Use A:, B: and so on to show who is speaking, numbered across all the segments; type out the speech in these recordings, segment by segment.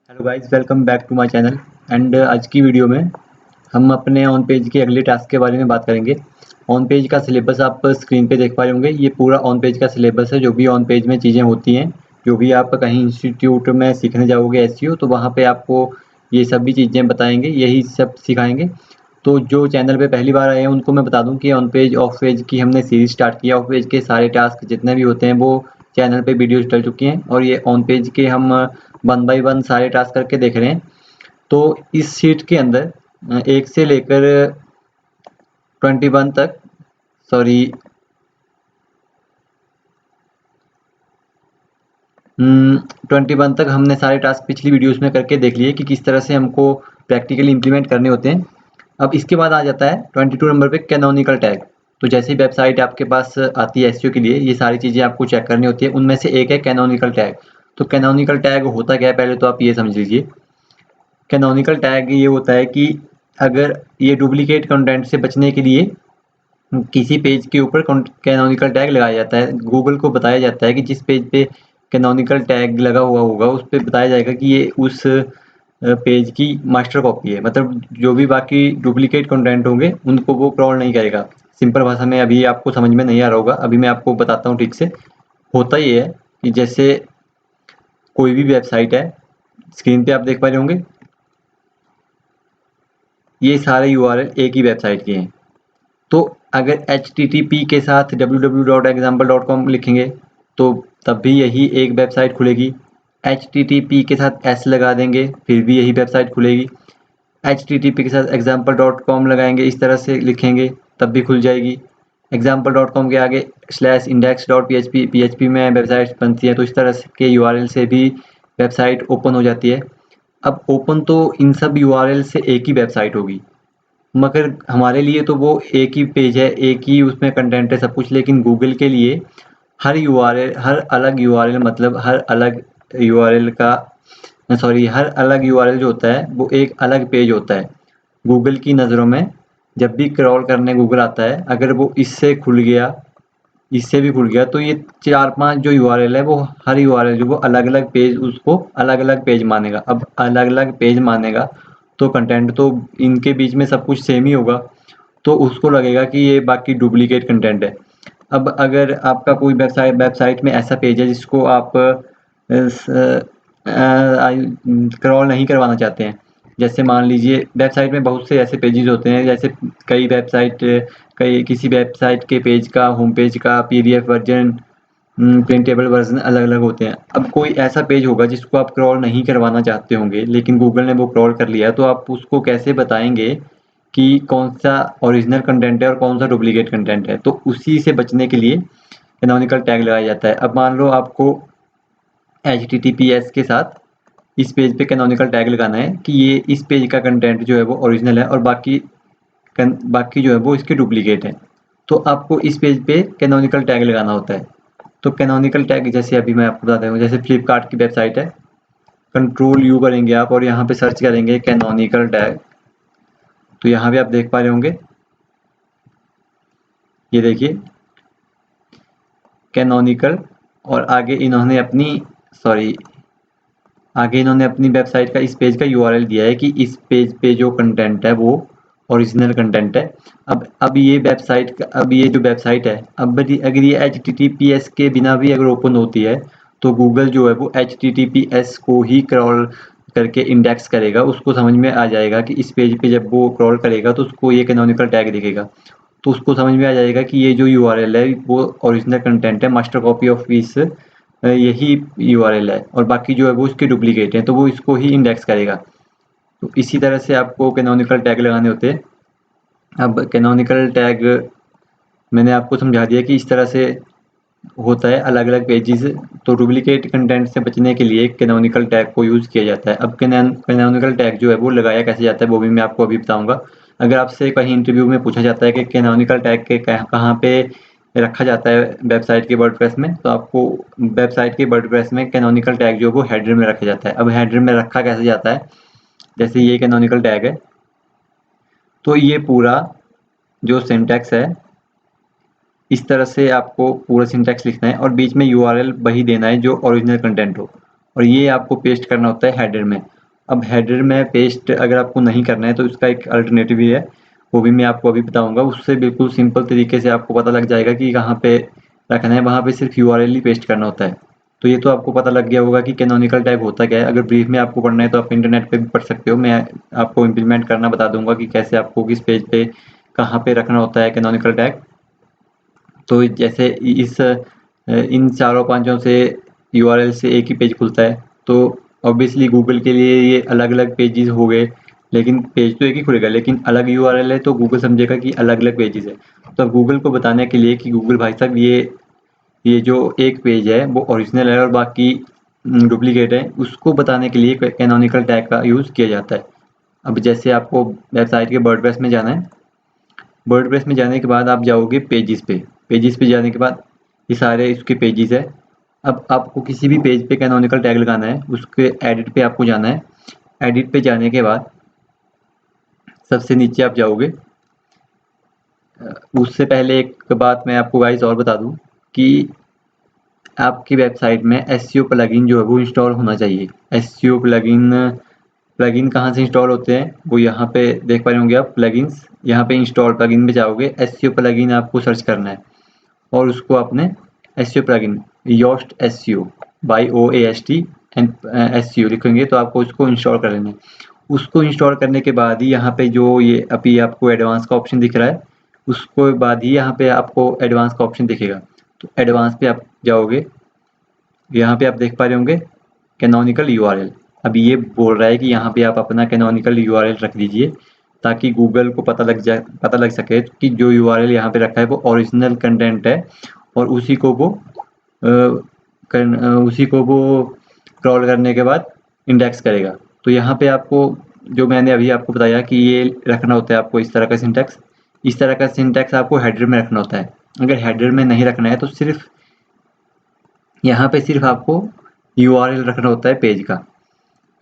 A: Hello guys, welcome back to my channel. And आज की video में हम अपने ऑन पेज के अगले टास्क के बारे में बात करेंगे। ऑन पेज का सिलेबस आप स्क्रीन पे देख पा रहे होंगे। ये पूरा ऑन पेज का सिलेबस है। जो भी ऑन पेज में चीज़ें होती हैं, जो भी आप कहीं इंस्टीट्यूट में सीखने जाओगे एसईओ, तो वहाँ पे आपको ये सभी चीज़ें बताएंगे, यही सब सिखाएंगे। तो जो चैनल पे पहली बार आए हैं उनको मैं बता दूं कि ऑन पेज ऑफ पेज की हमने सीरीज स्टार्ट किया। ऑफ पेज के सारे टास्क जितने भी होते हैं वो चैनल पे वीडियोस डल चुकी हैं, और ये ऑन पेज के हम 1 बाय 1 सारे टास्क करके देख रहे हैं। तो इस शीट के अंदर 1 से लेकर 21 तक, सॉरी 21 तक हमने सारे टास्क पिछली वीडियोस में करके देख लिए कि किस तरह से हमको प्रैक्टिकली इंप्लीमेंट करने होते हैं। अब इसके बाद आ जाता है 22 नंबर पे कैनोनिकल टैग। तो जैसे ही वेबसाइट आपके पास आती है एसईओ के लिए, ये सारी चीज़ें आपको चेक करनी होती है। उनमें से एक है कैनोनिकल टैग। तो कैनोनिकल टैग होता क्या है, पहले तो आप ये समझ लीजिए। कैनोनिकल टैग ये होता है कि अगर ये डुप्लीकेट कंटेंट से बचने के लिए किसी पेज के ऊपर कैनोनिकल टैग लगाया जाता है। गूगल को बताया जाता है कि जिस पेज पे कैनोनिकल टैग लगा हुआ होगा उस पे बताया जाएगा कि ये उस पेज की मास्टर कॉपी है। मतलब जो भी बाकी डुप्लीकेट कंटेंट होंगे उनको वो क्रॉल नहीं करेगा। सिंपल भाषा में अभी आपको समझ में नहीं आ रहा होगा, अभी मैं आपको बताता हूँ ठीक से। होता ये है कि जैसे कोई भी वेबसाइट है, स्क्रीन पे आप देख पा रहे होंगे, ये सारे यूआरएल एक ही वेबसाइट के हैं। तो अगर HTTP के साथ www.example.com लिखेंगे तो तब भी यही एक वेबसाइट खुलेगी। HTTP के साथ S लगा देंगे फिर भी यही वेबसाइट खुलेगी। HTTP के साथ example.com लगाएंगे, इस तरह से लिखेंगे तब भी खुल जाएगी। example.com के आगे /index.php में वेबसाइट बनती है, तो इस तरह के यूआरएल से भी वेबसाइट ओपन हो जाती है। अब ओपन तो इन सब यूआरएल से एक ही वेबसाइट होगी, मगर हमारे लिए तो वो एक ही पेज है, एक ही उसमें कंटेंट है सब कुछ। लेकिन गूगल के लिए हर यूआरएल, हर अलग यूआरएल, मतलब हर अलग यूआरएल का, सॉरी, हर अलग यूआरएल जो होता है वो एक अलग पेज होता है। गूगल की नज़रों में जब भी क्रॉल करने गूगल आता है, अगर वो इससे खुल गया, इससे भी खुल गया, तो ये 4-5 जो यूआरएल है वो हर यूआरएल जो वो अलग अलग पेज, उसको अलग अलग पेज मानेगा। अब अलग अलग पेज मानेगा तो कंटेंट तो इनके बीच में सब कुछ सेम ही होगा, तो उसको लगेगा कि ये बाकी डुप्लीकेट कंटेंट है। अब अगर आपका कोई वेबसाइट में ऐसा पेज है जिसको आप क्रॉल नहीं करवाना चाहते हैं, जैसे मान लीजिए वेबसाइट में बहुत से ऐसे पेजेस होते हैं, जैसे कई किसी वेबसाइट के पेज का, होम पेज का PDF वर्जन, प्रिंटेबल वर्जन अलग अलग होते हैं। अब कोई ऐसा पेज होगा जिसको आप क्रॉल नहीं करवाना चाहते होंगे, लेकिन गूगल ने वो क्रॉल कर लिया, तो आप उसको कैसे बताएंगे कि कौन सा ओरिजिनल कंटेंट है और कौन सा डुप्लीकेट कंटेंट है? तो उसी से बचने के लिए कैनोनिकल टैग लगाया जाता है। अब मान लो आपको HTTPS के साथ इस पेज पे कैनोनिकल टैग लगाना है कि ये इस पेज का कंटेंट जो है वो ओरिजिनल है और बाकी जो है वो इसके डुप्लीकेट है। तो आपको इस पेज पे कैनोनिकल टैग लगाना होता है। तो कैनोनिकल टैग जैसे अभी मैं आपको बताता हूँ, जैसे फ्लिपकार्ट की वेबसाइट है, Ctrl+U करेंगे आप और यहाँ पे सर्च करेंगे कैनोनिकल टैग। तो यहाँ पे आप देख पा रहे होंगे, ये देखिए कैनोनिकल, और आगे इन्होंने अपनी वेबसाइट का, इस पेज का यूआरएल दिया है कि इस पेज पे जो कंटेंट है वो ओरिजिनल कंटेंट है। अब ये जो वेबसाइट है, अगर ये HTTPS के बिना भी अगर ओपन होती है, तो गूगल जो है वो HTTPS को ही क्रॉल करके इंडेक्स करेगा। उसको समझ में आ जाएगा कि इस पेज पे जब वो क्रॉल करेगा तो उसको ये कैनोनिकल टैग दिखेगा, तो उसको समझ में आ जाएगा कि ये जो यूआरएल है वो ओरिजिनल कंटेंट है, मास्टर कॉपी ऑफ इस यही यूआरएल है, और बाकी जो है वो उसके डुप्लीकेट हैं, तो वो इसको ही इंडेक्स करेगा। तो इसी तरह से आपको कैनोनिकल टैग लगाने होते हैं। अब कैनोनिकल टैग मैंने आपको समझा दिया कि इस तरह से होता है अलग अलग पेजेस। तो डुप्लीकेट कंटेंट से बचने के लिए कैनोनिकल टैग को यूज़ किया जाता है। अब कैनोनिकल टैग जो है वो लगाया कैसे जाता है वो भी मैं आपको अभी बताऊंगा। अगर आपसे कहीं इंटरव्यू में पूछा जाता है कि कैनोनिकल टैग के कहाँ पे रखा जाता है वेबसाइट के वर्डप्रेस में, तो आपको वेबसाइट के वर्डप्रेस में कैनोनिकल टैग जो है वो हेडर में रखा जाता है। अब हेडर में रखा कैसे जाता है, जैसे ये कैनोनिकल टैग है, तो ये पूरा जो सिंटैक्स है, इस तरह से आपको पूरा सिंटैक्स लिखना है और बीच में यूआरएल वही देना है जो ओरिजिनल कंटेंट हो। और ये आपको पेस्ट करना होता है हेडर में। अब हेडर में पेस्ट अगर आपको नहीं करना है तो इसका एक अल्टरनेटिव भी है, वो भी मैं आपको अभी बताऊंगा। उससे बिल्कुल सिंपल तरीके से आपको पता लग जाएगा कि कहाँ पे रखना है, वहाँ पे सिर्फ URL ही पेस्ट करना होता है। तो ये तो आपको पता लग गया होगा कि कैनोनिकल टैग होता क्या है। अगर ब्रीफ में आपको पढ़ना है तो आप इंटरनेट पे भी पढ़ सकते हो, मैं आपको इम्प्लीमेंट करना बता दूंगा कि कैसे आपको किस पेज पे कहाँ पे रखना होता है कैनोनिकल टैग। तो जैसे इन चारों पांचों से URL से एक ही पेज खुलता है, तो ऑब्वियसली गूगल के लिए ये अलग अलग पेजेस हो गए, लेकिन पेज तो एक ही खुलेगा लेकिन अलग URL है, तो गूगल समझेगा कि अलग अलग पेजेस है। तो अब गूगल को बताने के लिए कि गूगल भाई साहब ये जो एक पेज है वो ओरिजिनल है और बाकी डुप्लीकेट है, उसको बताने के लिए कैनोनिकल टैग का यूज़ किया जाता है। अब जैसे आपको वेबसाइट के वर्डप्रेस में जाना है, वर्डप्रेस में जाने के बाद आप जाओगे पेजेस पे, पेजेस पे जाने के बाद ये सारे इसके पेजेस है। अब आपको किसी भी पेज पे कैनोनिकल टैग लगाना है, उसके एडिट पे आपको जाना है। एडिट पे जाने के बाद सबसे नीचे आप जाओगे। उससे पहले एक बात मैं आपको गाइस और बता दूं कि आपकी वेबसाइट में एसईओ प्लगइन जो है वो इंस्टॉल होना चाहिए। एसईओ प्लगइन कहाँ से इंस्टॉल होते हैं वो यहाँ पे देख पा रहे होंगे आप, प्लगइन्स, यहाँ पे इंस्टॉल प्लगइन में जाओगे, एसईओ प्लगइन आपको सर्च करना है और उसको आपने SEO plugin Yoast SEO YOAST and SEO लिखेंगे तो आपको उसको इंस्टॉल कर लेना है। उसको इंस्टॉल करने के बाद ही यहाँ पे जो ये अभी आपको एडवांस का ऑप्शन दिख रहा है, उसको बाद ही यहाँ पे आपको एडवांस का ऑप्शन दिखेगा। तो एडवांस पे आप जाओगे, यहाँ पे आप देख पा रहे होंगे कैनोनिकल URL। अब ये बोल रहा है कि यहाँ पे आप अपना कैनोनिकल URL रख दीजिए ताकि गूगल को पता लग सके कि जो URL यहाँ पे रखा है वो ओरिजिनल कंटेंट है और उसी को वो क्रॉल करने के बाद इंडेक्स करेगा। तो यहाँ पे आपको जो मैंने अभी आपको बताया कि ये रखना होता है आपको इस तरह का सिंटैक्स आपको हेडर में रखना होता है। अगर हेडर में नहीं रखना है तो सिर्फ यहाँ पे सिर्फ आपको URL रखना होता है पेज का।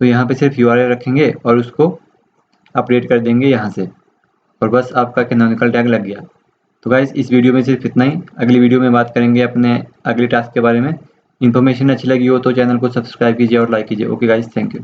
A: तो यहाँ पे सिर्फ URL रखेंगे और उसको अपडेट कर देंगे यहाँ से और बस आपका कैनोनिकल टैग लग गया। तो गाइस इस वीडियो में सिर्फ इतना ही। अगली वीडियो में बात करेंगे अपने अगले टास्क के बारे में। इन्फॉर्मेशन अच्छी लगी हो तो चैनल को सब्सक्राइब कीजिए और लाइक कीजिए। Okay guys, thank you.